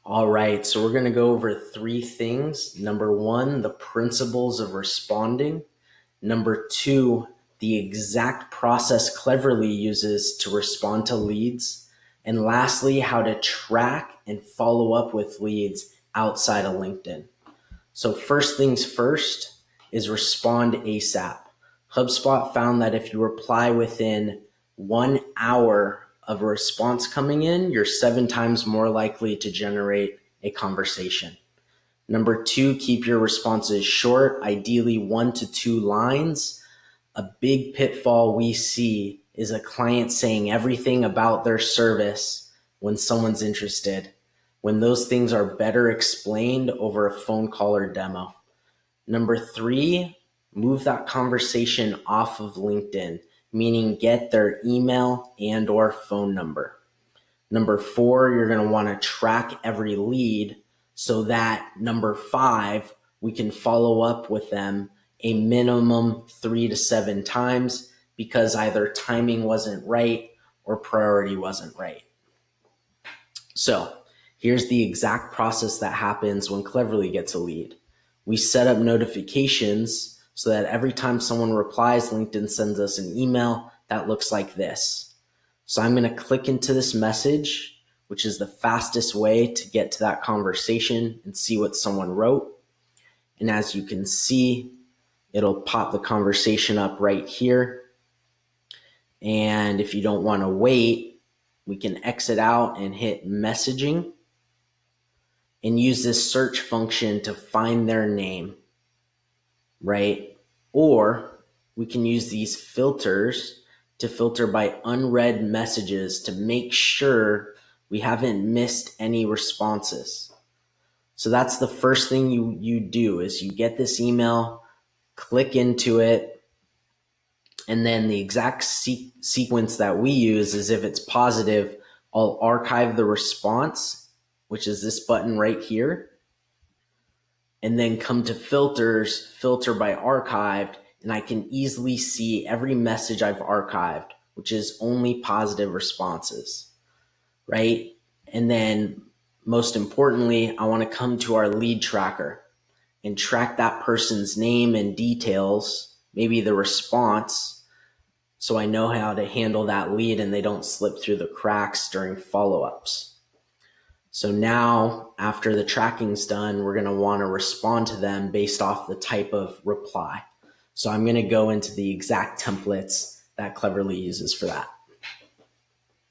All right, so we're going to go over three things. Number one, the principles of responding. Number two, the exact process Cleverly uses to respond to leads. And lastly, how to track and follow up with leads outside of LinkedIn. So first things first is respond ASAP. HubSpot found that if you reply within 1 hour of a response coming in, you're 7 times more likely to generate a conversation. Number two, keep your responses short, ideally 1 to 2 lines. A big pitfall we see is a client saying everything about their service when someone's interested, when those things are better explained over a phone call or demo. Number three, move that conversation off of LinkedIn, meaning get their email and or phone number. Number four, you're going to want to track every lead so that number five, we can follow up with them a minimum 3 to 7 times because either timing wasn't right or priority wasn't right. So here's the exact process that happens when Cleverly gets a lead. We set up notifications so that every time someone replies, LinkedIn sends us an email that looks like this. So I'm going to click into this message, which is the fastest way to get to that conversation and see what someone wrote. And as you can see, it'll pop the conversation up right here. And if you don't want to wait, we can exit out and hit messaging and use this search function to find their name, right? Or we can use these filters to filter by unread messages to make sure we haven't missed any responses. So that's the first thing you do is you get this email, click into it, and then the exact sequence that we use is if it's positive, I'll archive the response, which is this button right here, and then come to filters, filter by archived, and I can easily see every message I've archived, which is only positive responses, right? And then most importantly, I want to come to our lead tracker and track that person's name and details, maybe the response, so I know how to handle that lead and they don't slip through the cracks during follow-ups. So now, after the tracking's done, we're going to want to respond to them based off the type of reply. So I'm going to go into the exact templates that Cleverly uses for that.